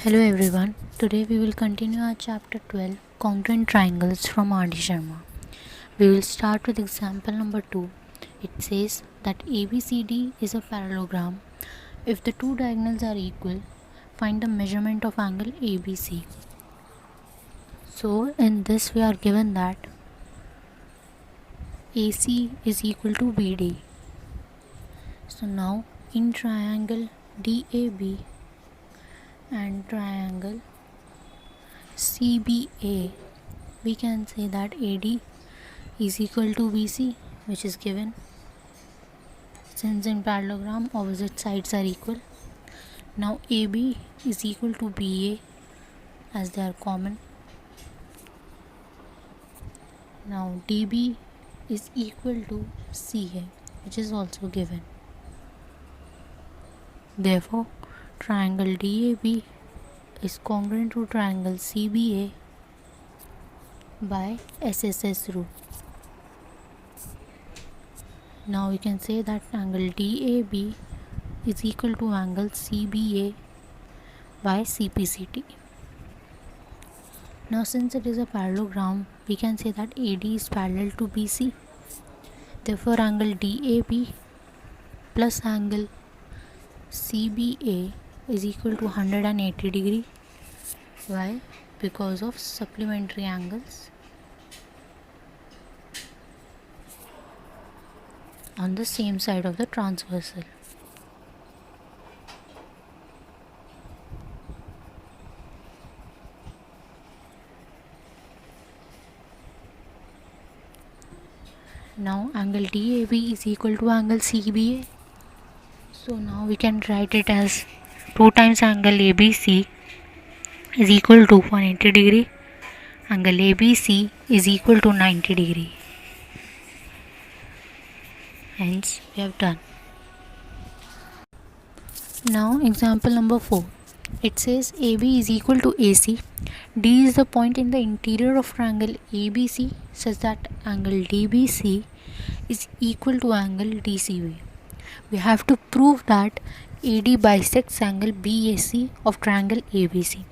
Hello everyone. Today we will continue our chapter 12 Congruent Triangles from R.D. Sharma. We will start with example number 2. It says that ABCD is a parallelogram. If the two diagonals are equal, find the measurement of angle ABC. So in this we are given that AC is equal to BD. So now in triangle DAB and triangle CBA, we can say that AD is equal to BC, which is given since in parallelogram opposite sides are equal. Now AB is equal to BA as they are common. Now DB is equal to CA, which is also given. Therefore, triangle DAB is congruent to triangle CBA by SSS rule. Now we can say that angle DAB is equal to angle CBA by CPCT. Now since it is a parallelogram, we can say that AD is parallel to BC. Therefore angle DAB plus angle CBA is equal to 180 degree. Why? Because of supplementary angles on the same side of the transversal. Now angle DAB is equal to angle CBA. So now we can write it as 2 times angle ABC is equal to 180 degree. Angle ABC is equal to 90 degree. Hence we have done. Now example number 4. It says AB is equal to AC. D is the point in the interior of triangle ABC such that angle DBC is equal to angle DCB. We have to prove that AD bisects angle BAC of triangle ABC.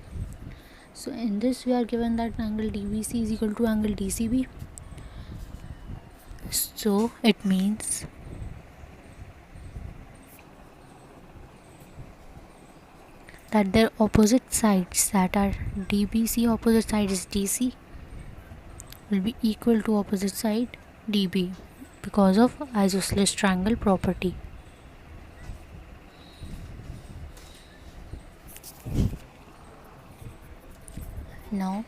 So in this we are given that angle DBC is equal to angle DCB. So it means that their opposite sides, that are DBC opposite side is DC, will be equal to opposite side DB because of isosceles triangle property. Now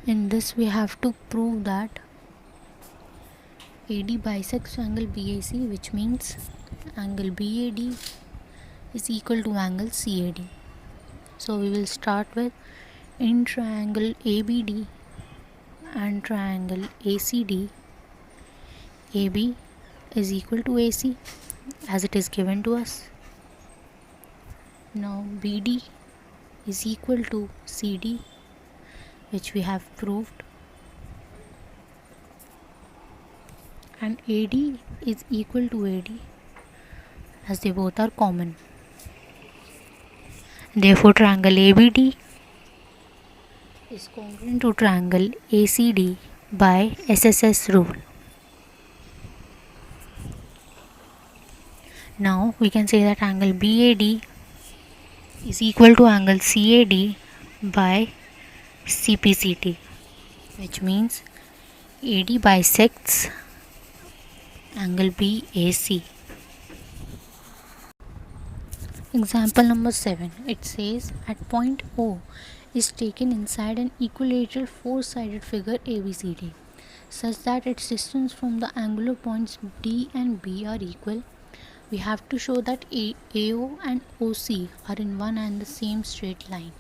in this we have to prove that AD bisects angle BAC, which means angle BAD is equal to angle CAD. So we will start with in triangle ABD and triangle ACD, AB is equal to AC as it is given to us. Now BD is equal to CD, which we have proved, and AD is equal to AD as they both are common. Therefore triangle ABD is congruent to triangle ACD by SSS rule. Now we can say that angle BAD is equal to angle CAD by CPCT, which means AD bisects angle BAC. Example number 7. It says at point O is taken inside an equilateral four-sided figure ABCD such that its distance from the angular points D and B are equal. We have to show that AO and OC are in one and the same straight line.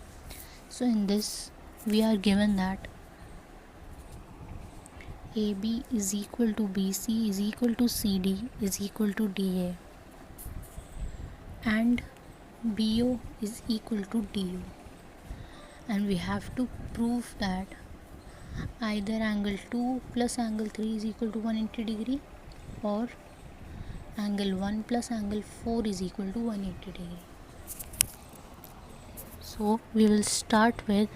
So in this we are given that AB is equal to BC is equal to CD is equal to DA, and BO is equal to DO, and we have to prove that either angle 2 plus angle 3 is equal to 180 degree or angle 1 plus angle 4 is equal to 180 degree. So we will start with,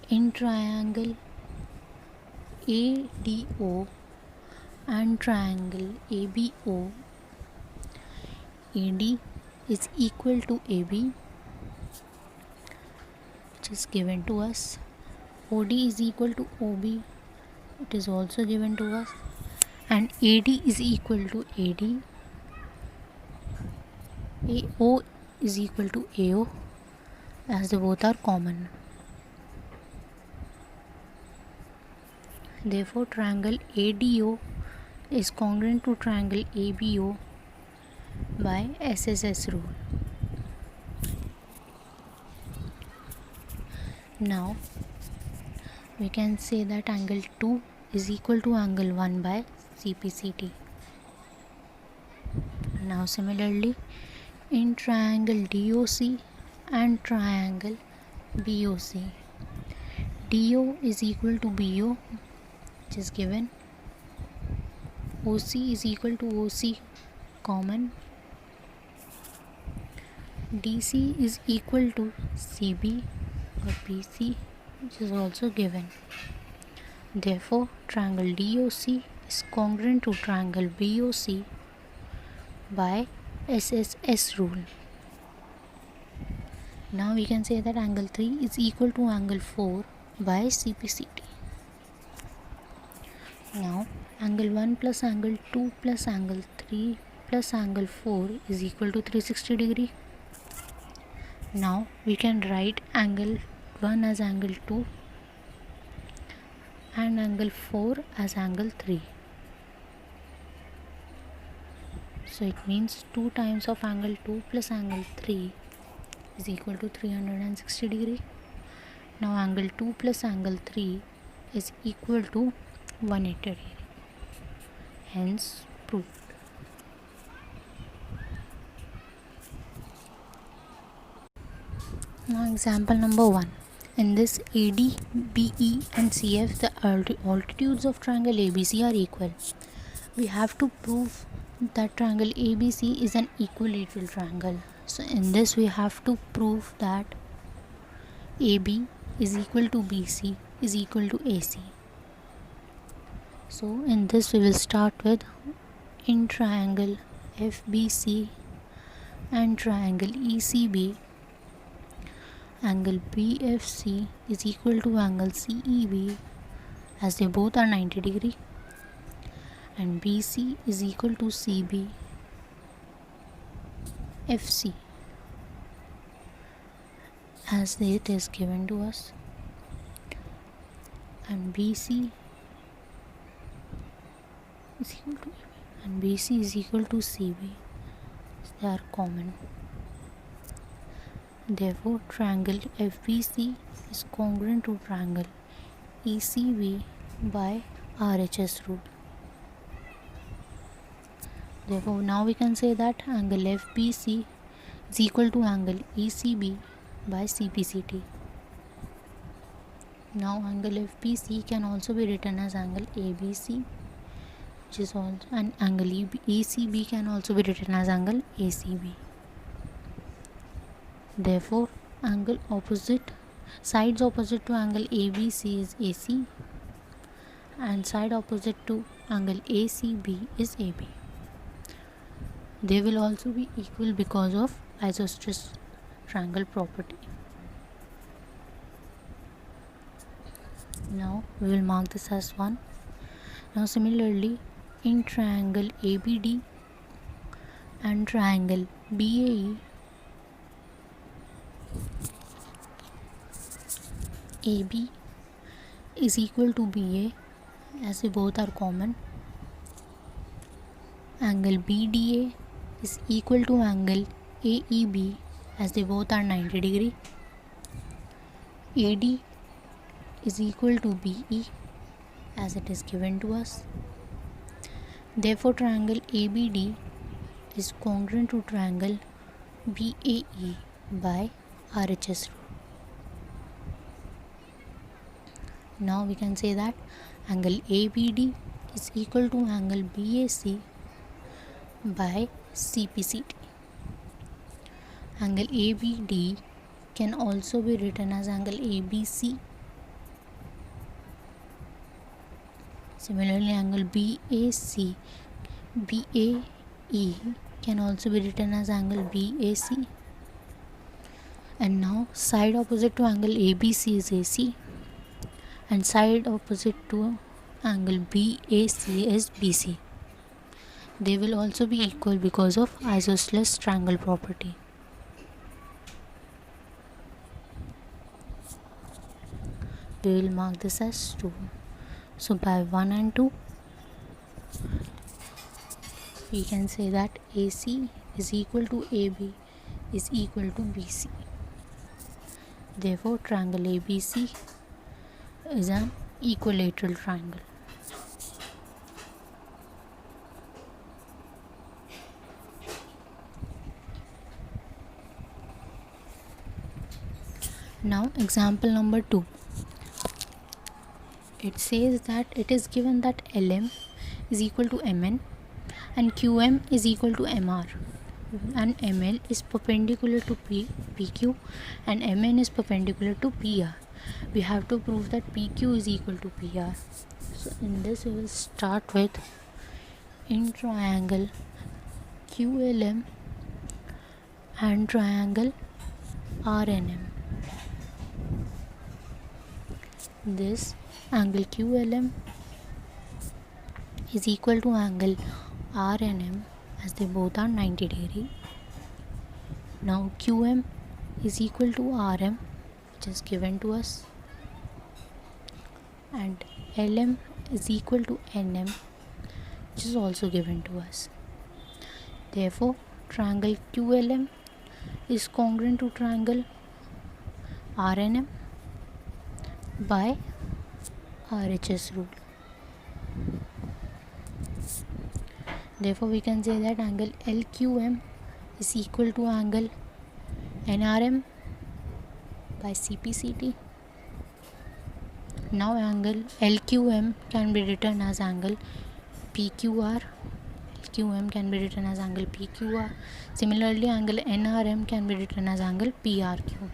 in triangle ADO and triangle ABO, AD is equal to AB, which is given to us. OD is equal to OB, it is also given to us. And AD is equal to AD. AO is equal to AO, as they both are common. Therefore, triangle ADO is congruent to triangle ABO by SSS rule. Now, we can say that angle 2 is equal to angle 1 by CPCT. Now, similarly, in triangle DOC and triangle BOC, DO is equal to BO, which is given. OC is equal to OC, common. DC is equal to CB or BC, which is also given. Therefore, triangle DOC is congruent to triangle BOC by SSS rule. Now we can say that angle 3 is equal to angle 4 by CPCT. Now, angle 1 plus angle 2 plus angle 3 plus angle 4 is equal to 360 degree. Now we can write angle 1 as angle 2 and angle 4 as angle 3. So it means 2 times of angle 2 plus angle 3 is equal to 360 degree. Now angle 2 plus angle 3 is equal to 180 degree. Hence proved. Now example number 1. In this AD, BE and CF, the altitudes of triangle ABC are equal. We have to prove that triangle ABC is an equilateral triangle. So in this we have to prove that AB is equal to BC is equal to AC. So in this we will start with, in triangle FBC and triangle ECB, angle BFC is equal to angle CEB, as they both are 90 degree, and BC is equal to CB FC, as it is given to us, and BC is equal to AB, and BC is equal to CB. They are common. Therefore, triangle FBC is congruent to triangle ECB by RHS rule. Therefore, now we can say that angle FBC is equal to angle ECB by CPCT. Now, angle FBC can also be written as angle ABC, which is also, and angle ECB can also be written as angle ACB. Therefore, sides opposite to angle ABC is AC, and side opposite to angle ACB is AB. They will also be equal because of isosceles triangle property. Now we will mark this as 1. Now similarly, in triangle ABD and triangle BAE, AB is equal to BA, as they both are common. Angle BDA is equal to angle AEB, as they both are 90 degree. AD is equal to BE, as it is given to us. Therefore, triangle ABD is congruent to triangle BAE by RHS rule. Now we can say that angle ABD is equal to angle BAC by CPCT. Angle ABD can also be written as angle ABC. Similarly, angle BAE can also be written as angle BAC. And now side opposite to angle ABC is AC, and side opposite to angle BAC is BC. They will also be equal because of isosceles triangle property. We will mark this as 2. So by 1 and 2 we can say that AC is equal to AB is equal to BC. Therefore triangle ABC is an equilateral triangle. Now example number 2. It says that it is given that LM is equal to MN and QM is equal to MR, and ML is perpendicular to PQ and MN is perpendicular to PR. We have to prove that PQ is equal to PR. So in this we will start with, in triangle QLM and triangle RNM, this angle QLM is equal to angle RNM as they both are 90 degree. Now QM is equal to RM, which is given to us, and LM is equal to NM, which is also given to us. Therefore triangle QLM is congruent to triangle RNM by RHS rule. Therefore we can say that angle LQM is equal to angle NRM by CPCT. Now angle LQM can be written as angle PQR. QM can be written as angle PQR. Similarly, angle NRM can be written as angle PRQ.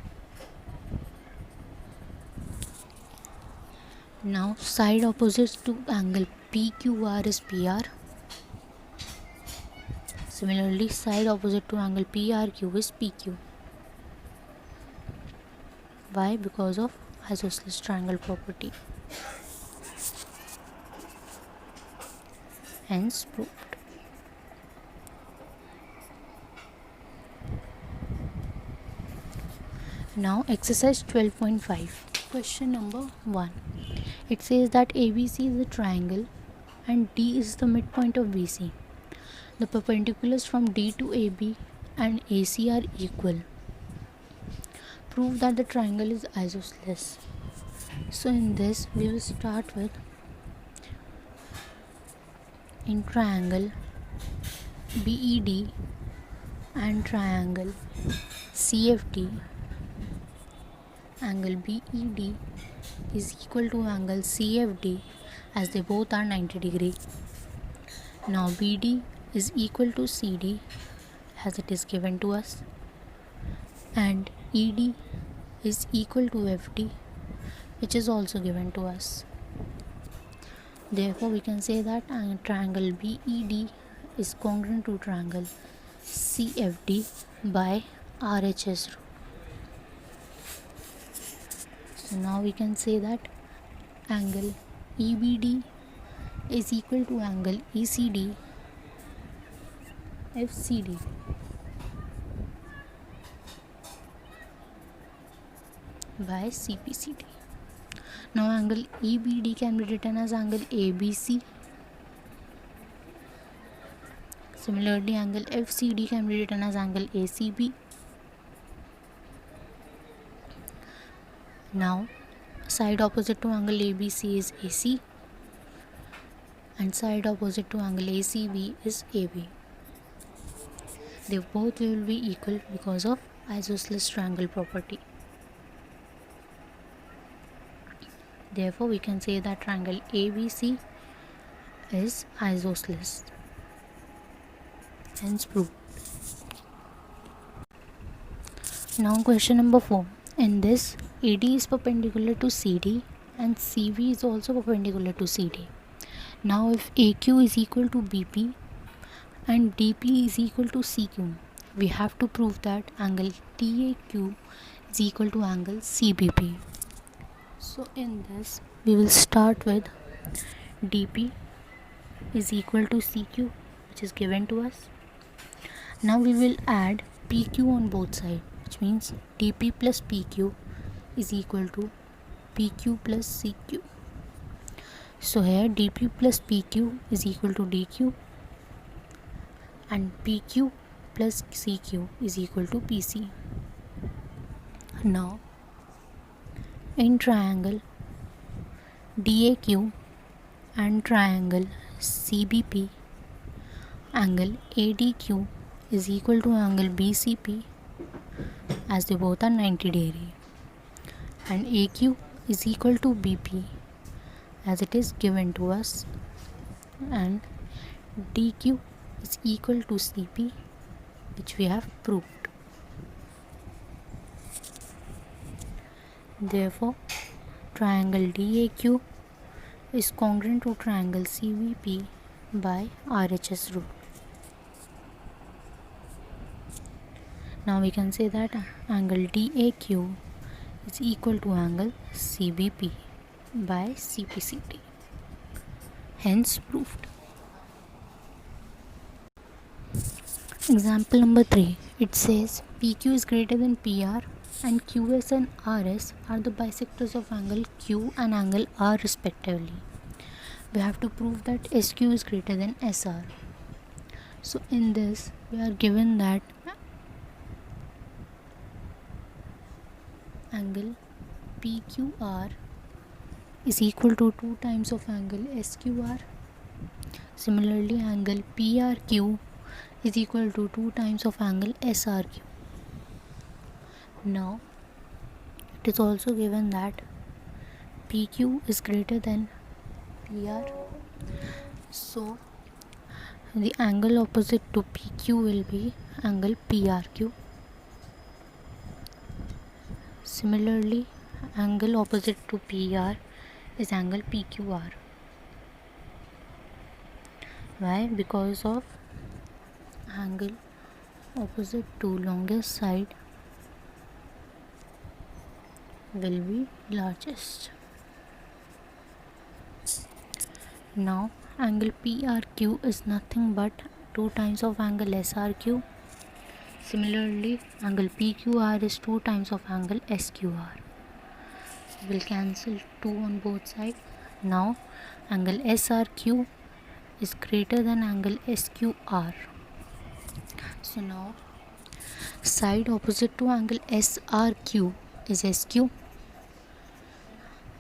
Now side opposite to angle PQR is PR. Similarly, side opposite to angle PRQ is PQ. Why? Because of isosceles triangle property. Hence proved. Now exercise 12.5. Question number 1. It says that ABC is a triangle and D is the midpoint of BC. The perpendiculars from D to AB and AC are equal. Prove that the triangle is isosceles. So in this we will start with, in triangle BED and triangle CFD, angle BED is equal to angle CFD as they both are 90 degree. Now BD is equal to CD as it is given to us, and ED is equal to FD, which is also given to us. Therefore we can say that triangle BED is congruent to triangle CFD by RHS rule. So now we can say that angle EBD is equal to angle ECD FCD by CPCD. Now angle EBD can be written as angle ABC. Similarly, angle FCD can be written as angle ACB. Now side opposite to angle ABC is AC and side opposite to angle ACB is AB. They both will be equal because of isosceles triangle property. Therefore we can say that triangle ABC is isosceles. Hence proved. Now question number 4. In this, AD is perpendicular to CD and CV is also perpendicular to CD. Now if AQ is equal to BP and DP is equal to CQ, we have to prove that angle TAQ is equal to angle CBP. So in this, we will start with DP is equal to CQ, which is given to us. Now we will add PQ on both sides, which means DP plus PQ is equal to PQ plus CQ. So here DP plus PQ is equal to DQ and PQ plus CQ is equal to PC. Now in triangle DAQ and triangle CBP, angle ADQ is equal to angle BCP as they both are 90 degree, and AQ is equal to BP as it is given to us, and DQ is equal to CP, which we have proved. Therefore, triangle DAQ is congruent to triangle CBP by RHS rule. Now we can say that angle DAQ is equal to angle CBP by CPCD. Hence proved. Example number 3. It says PQ is greater than PR and QS and RS are the bisectors of angle Q and angle R respectively. We have to prove that SQ is greater than SR. So in this, we are given that angle PQR is equal to 2 times of angle SQR. Similarly, angle PRQ is equal to 2 times of angle SRQ. Now, it is also given that PQ is greater than PR. So, the angle opposite to PQ will be angle PRQ. Similarly, angle opposite to PR is angle PQR. Why? Because of angle opposite to longest side will be largest. Now angle PRQ is nothing but 2 times of angle SRQ. Similarly, angle PQR is 2 times of angle SQR. We'll cancel 2 on both sides. Now angle SRQ is greater than angle SQR. So now side opposite to angle SRQ is SQ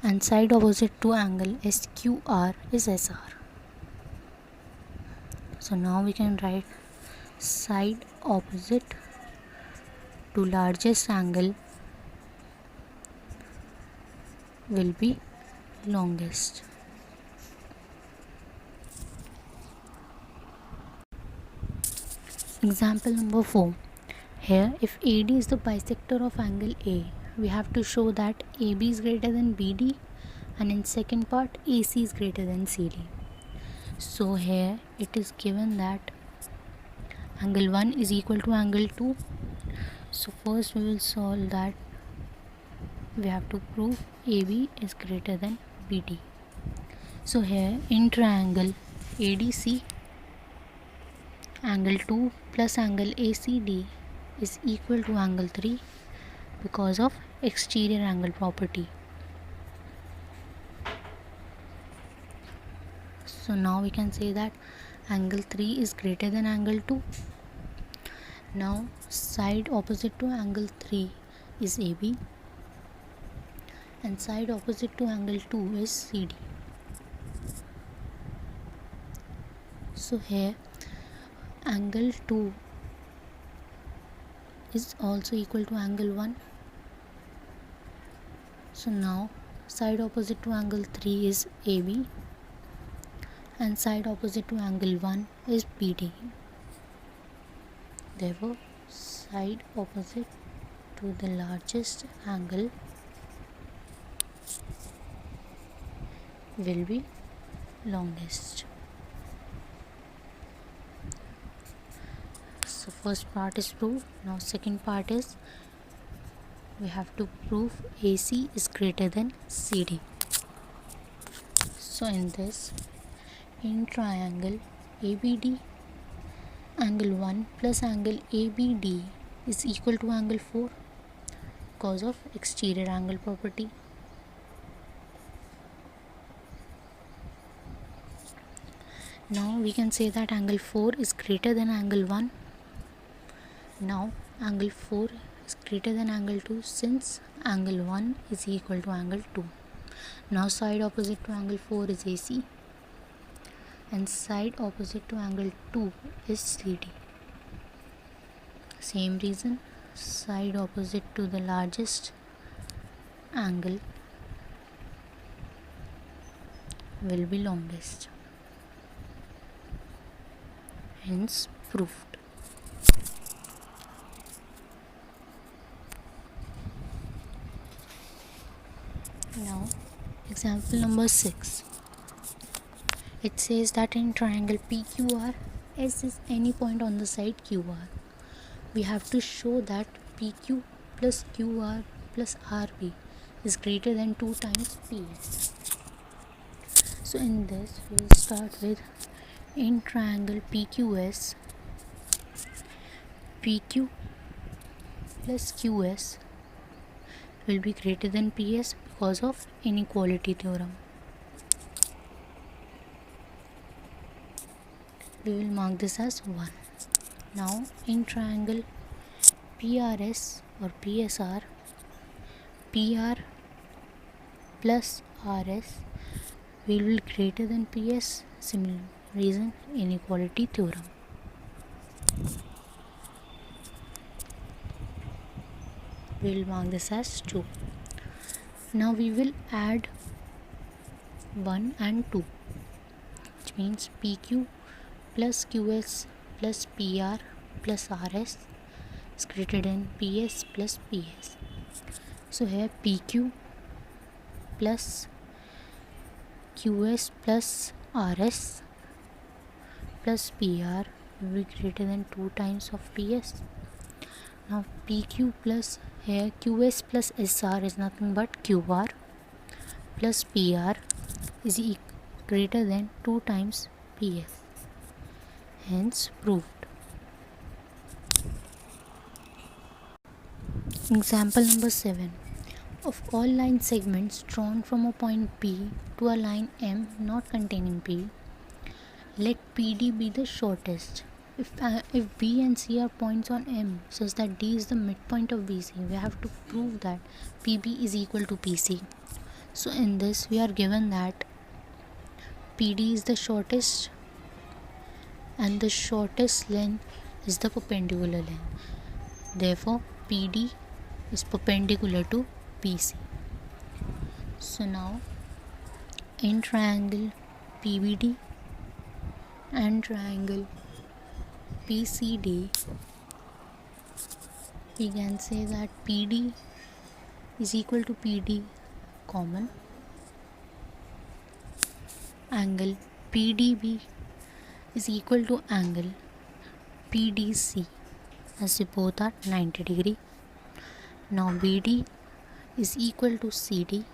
and side opposite to angle SQR is SR. So now we can write side opposite to largest angle will be longest. Example number 4. Here, if AD is the bisector of angle A, we have to show that AB is greater than BD, and in second part AC is greater than CD. So here it is given that angle 1 is equal to angle 2. So first we will solve that. We have to prove AB is greater than BD. So here in triangle ADC, angle 2 plus angle ACD is equal to angle 3 because of exterior angle property. So now we can say that angle 3 is greater than angle 2. Now side opposite to angle 3 is AB and side opposite to angle 2 is CD. So here angle 2 is also equal to angle 1. So now side opposite to angle 3 is AB and side opposite to angle 1 is BD. Therefore side opposite to to the largest angle will be longest. So first part is proved. Now second part is we have to prove AC is greater than CD. So in this, in triangle ABD, angle 1 plus angle ABD is equal to angle 4 because of exterior angle property. Now we can say that angle 4 is greater than angle 1. Now angle 4 is greater than angle 2 since angle 1 is equal to angle 2. Now side opposite to angle 4 is AC and side opposite to angle 2 is CD. Same reason, side opposite to the largest angle will be longest. Hence proved. Now example number 6. It says that in triangle PQR, S is any point on the side QR. We have to show that PQ plus QR plus RB is greater than 2 times PS. So in this we will start with in triangle PQS, PQ plus QS will be greater than PS because of inequality theorem. We will mark this as 1. Now in triangle PRS or PSR, PR plus RS will be greater than PS. Similar reason, inequality theorem. We will mark this as 2. Now we will add 1 and 2, which means PQ plus QS plus PR plus RS is greater than PS plus PS. So here PQ plus QS plus RS plus PR will be greater than 2 times of PS. Now PQ plus here QS plus SR is nothing but QR plus PR is greater than 2 times PS. Hence proved. Example number 7. Of all line segments drawn from a point P to a line M not containing P, let PD be the shortest. If B and C are points on M such that D is the midpoint of BC, we have to prove that PB is equal to PC. So in this we are given that PD is the shortest and the shortest length is the perpendicular length. Therefore PD is perpendicular to PC. So now in triangle PBD and triangle PCD, we can say that PD is equal to PD common, angle PDB is equal to angle PDC as they both are 90 degree. Now BD is equal to CD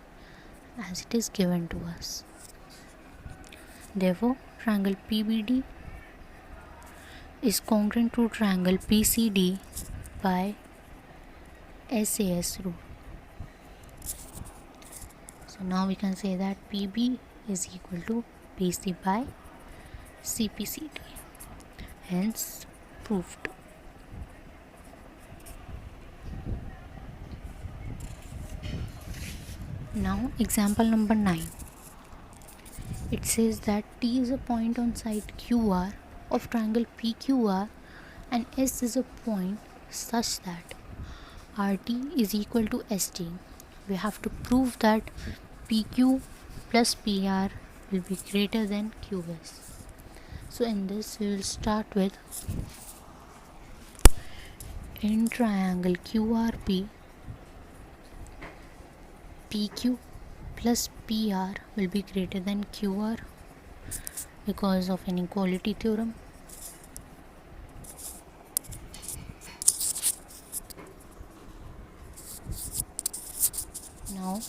as it is given to us. Therefore triangle PBD is congruent to triangle PCD by SAS rule. So now we can say that PB is equal to PC by CPCD. Hence proved. Now example number 9. It says that T is a point on side QR of triangle PQR and S is a point such that RT is equal to ST. We have to prove that PQ plus PR will be greater than QS. So in this we will start with in triangle QRP, PQ plus PR will be greater than QR because of inequality theorem. Now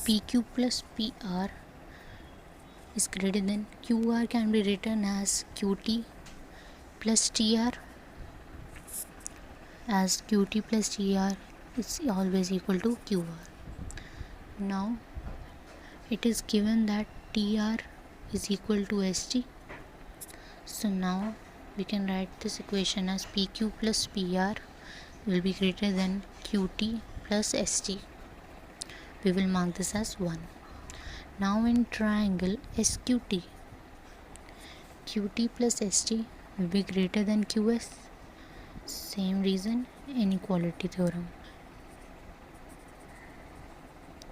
PQ plus PR is greater than QR can be written as QT plus TR, as QT plus TR is always equal to QR. Now it is given that TR is equal to ST. So now we can write this equation as PQ plus PR will be greater than QT plus ST. We will mark this as 1. Now in triangle SQT, QT plus ST will be greater than QS. Same reason, inequality theorem.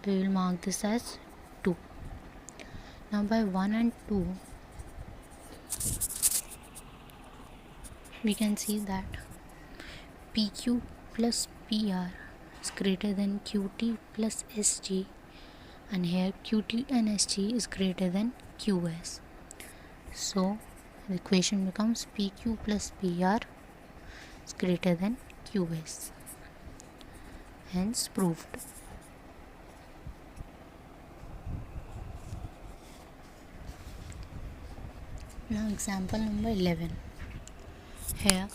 We will mark this as 2. Now by 1 and 2 we can see that PQ plus PR is greater than QT plus ST, and here QT and ST is greater than QS. So the equation becomes PQ plus PR is greater than QS. Hence proved. Now example number 11. Here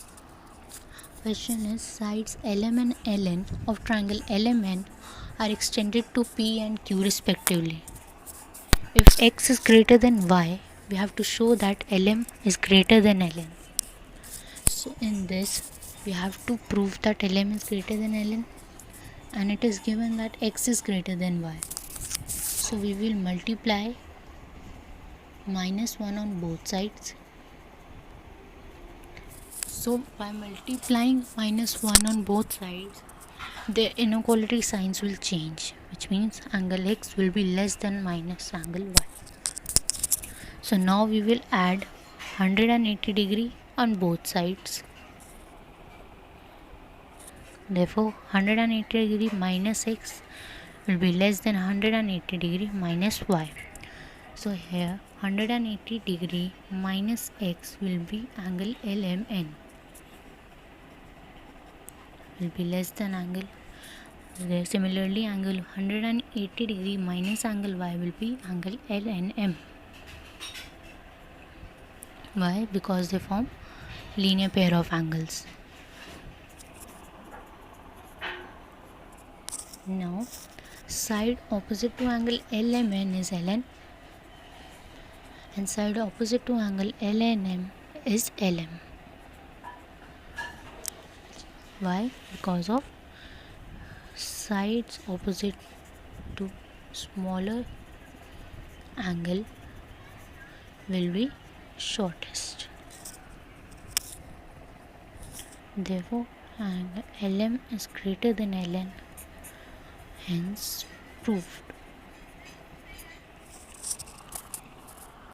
question is sides LM and LN of triangle LMN are extended to P and Q respectively. If X is greater than Y, we have to show that LM is greater than LN. So in this we have to prove that LM is greater than LN, and it is given that X is greater than Y. So we will multiply -1 on both sides. So by multiplying -1 on both sides, the inequality signs will change, which means angle X will be less than minus angle Y. So now we will add 180 degree on both sides. Therefore 180 degree minus X will be less than 180 degree minus Y. So here 180 degree minus X will be angle LMN, will be less than angle. Similarly, angle 180 degree minus angle Y will be angle LNM. Why? Because they form linear pair of angles. Now side opposite to angle LMN is LN, and side opposite to angle LNM is LM. Why? Because of sides opposite to smaller angle will be shortest. Therefore angle LM is greater than LN, hence proved.